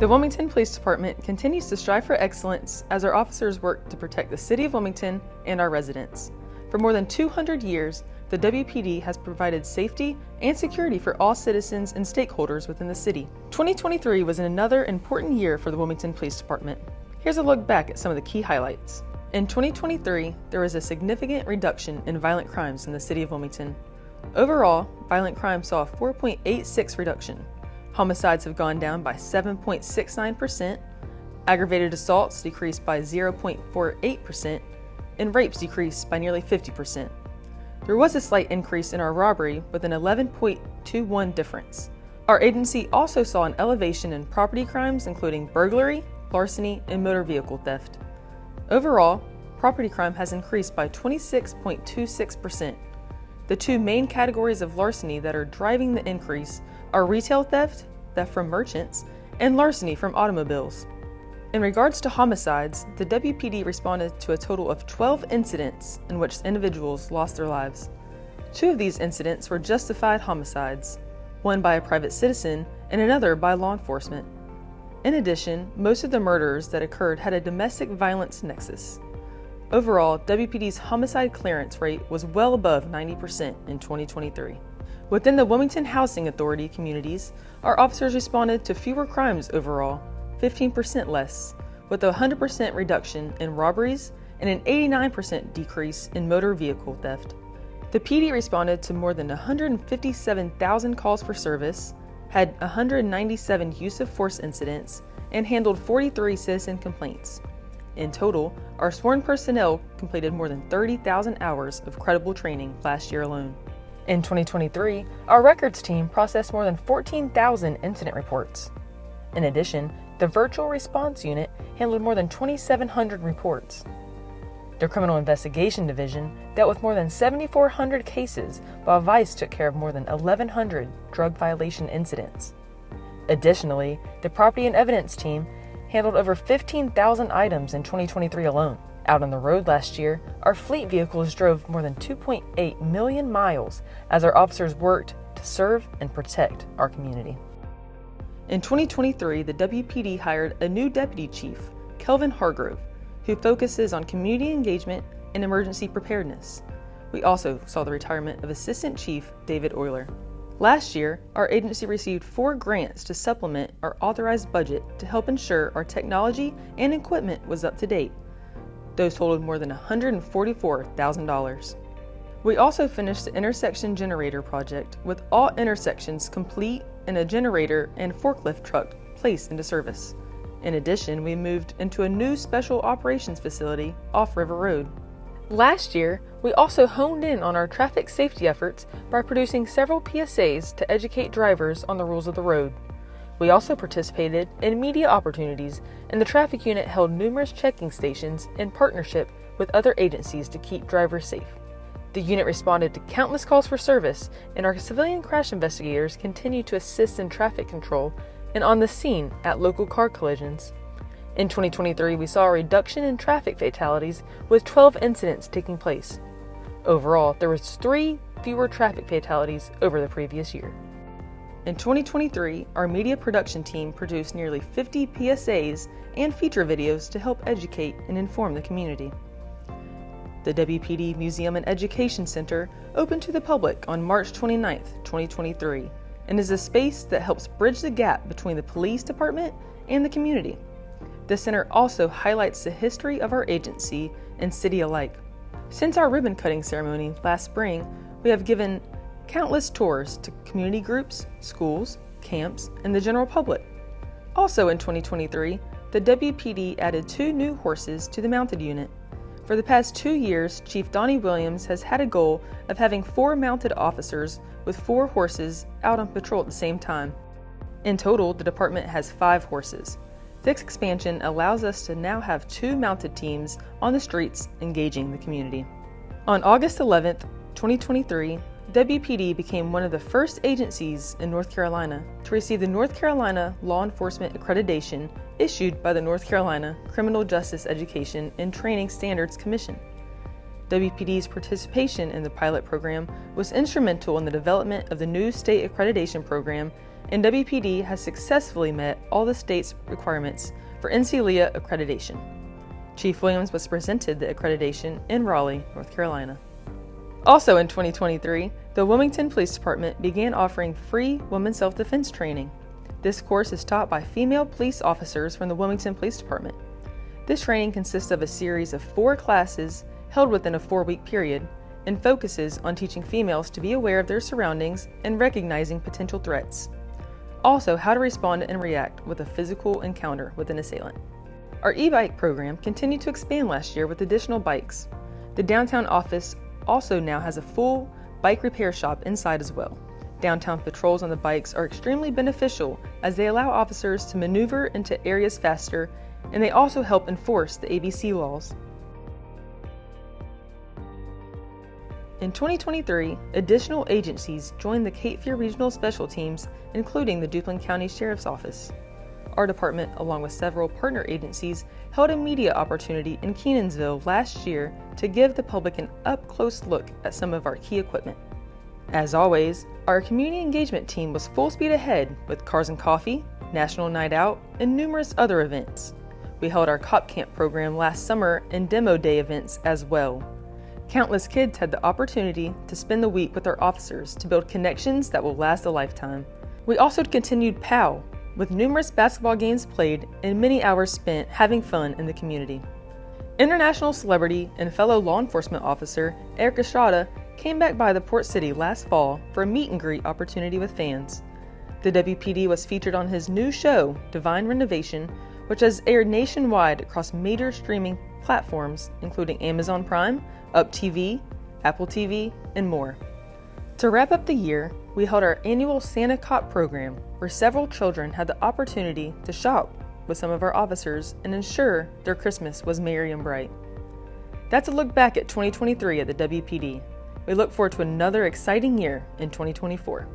The Wilmington Police Department continues to strive for excellence as our officers work to protect the City of Wilmington and our residents. For more than 200 years, the WPD has provided safety and security for all citizens and stakeholders within the city. 2023 was another important year for the Wilmington Police Department. Here's a look back at some of the key highlights. In 2023, there was a significant reduction in violent crimes in the City of Wilmington. Overall, violent crime saw a 4.86 reduction. Homicides have gone down by 7.69%, aggravated assaults decreased by 0.48%, and rapes decreased by nearly 50%. There was a slight increase in our robbery with an 11.21 difference. Our agency also saw an elevation in property crimes including burglary, larceny, and motor vehicle theft. Overall, property crime has increased by 26.26%. The two main categories of larceny that are driving the increase are retail theft, theft from merchants, and larceny from automobiles. In regards to homicides, the WPD responded to a total of 12 incidents in which individuals lost their lives. 2 of these incidents were justified homicides, one by a private citizen and another by law enforcement. In addition, most of the murders that occurred had a domestic violence nexus. Overall, WPD's homicide clearance rate was well above 90% in 2023. Within the Wilmington Housing Authority communities, our officers responded to fewer crimes overall, 15% less, with a 100% reduction in robberies and an 89% decrease in motor vehicle theft. The PD responded to more than 157,000 calls for service, had 197 use of force incidents, and handled 43 citizen complaints. In total, our sworn personnel completed more than 30,000 hours of credible training last year alone. In 2023, our records team processed more than 14,000 incident reports. In addition, the Virtual Response Unit handled more than 2,700 reports. The Criminal Investigation Division dealt with more than 7,400 cases, while Vice took care of more than 1,100 drug violation incidents. Additionally, the Property and Evidence team handled over 15,000 items in 2023 alone. Out on the road last year, our fleet vehicles drove more than 2.8 million miles as our officers worked to serve and protect our community. In 2023, the WPD hired a new deputy chief, Kelvin Hargrove, who focuses on community engagement and emergency preparedness. We also saw the retirement of Assistant Chief David Euler. Last year, our agency received 4 grants to supplement our authorized budget to help ensure our technology and equipment was up to date. Those totaled more than $144,000. We also finished the intersection generator project with all intersections complete and a generator and forklift truck placed into service. In addition, we moved into a new special operations facility off River Road. Last year, we also honed in on our traffic safety efforts by producing several PSAs to educate drivers on the rules of the road. We also participated in media opportunities, and the traffic unit held numerous checking stations in partnership with other agencies to keep drivers safe. The unit responded to countless calls for service, and our civilian crash investigators continue to assist in traffic control and on the scene at local car collisions. In 2023, we saw a reduction in traffic fatalities with 12 incidents taking place. Overall, there was 3 fewer traffic fatalities over the previous year. In 2023, our media production team produced nearly 50 PSAs and feature videos to help educate and inform the community. The WPD Museum and Education Center opened to the public on March 29, 2023, and is a space that helps bridge the gap between the police department and the community. The center also highlights the history of our agency and city alike. Since our ribbon cutting ceremony last spring, we have given countless tours to community groups, schools, camps, and the general public. Also in 2023, the WPD added 2 new horses to the mounted unit. For the past 2 years, Chief Donnie Williams has had a goal of having 4 mounted officers with 4 horses out on patrol at the same time. In total, the department has 5 horses. This expansion allows us to now have 2 mounted teams on the streets engaging the community. On August 11, 2023, WPD became one of the first agencies in North Carolina to receive the North Carolina Law Enforcement Accreditation issued by the North Carolina Criminal Justice Education and Training Standards Commission. WPD's participation in the pilot program was instrumental in the development of the new state accreditation program and WPD has successfully met all the state's requirements for NCLEA accreditation. Chief Williams was presented the accreditation in Raleigh, North Carolina. Also in 2023, the Wilmington Police Department began offering free women's self-defense training. This course is taught by female police officers from the Wilmington Police Department. This training consists of a series of 4 classes held within a 4-week period and focuses on teaching females to be aware of their surroundings and recognizing potential threats. Also, how to respond and react with a physical encounter with an assailant. Our e-bike program continued to expand last year with additional bikes. The downtown office also now has a full bike repair shop inside as well. Downtown patrols on the bikes are extremely beneficial as they allow officers to maneuver into areas faster, and they also help enforce the ABC laws. In 2023, additional agencies joined the Cape Fear Regional Special Teams, including the Duplin County Sheriff's Office. Our department, along with several partner agencies, held a media opportunity in Kenansville last year to give the public an up-close look at some of our key equipment. As always, our community engagement team was full speed ahead with Cars and Coffee, National Night Out, and numerous other events. We held our Cop Camp program last summer and Demo Day events as well. Countless kids had the opportunity to spend the week with our officers to build connections that will last a lifetime. We also continued POW, with numerous basketball games played and many hours spent having fun in the community. International celebrity and fellow law enforcement officer Eric Estrada came back by the Port City last fall for a meet and greet opportunity with fans. The WPD was featured on his new show, Divine Renovation, which has aired nationwide across major streaming platforms including Amazon Prime, Up TV, Apple TV, and more. To wrap up the year, we held our annual Santa Cop program, where several children had the opportunity to shop with some of our officers and ensure their Christmas was merry and bright. That's a look back at 2023 at the WPD. We look forward to another exciting year in 2024.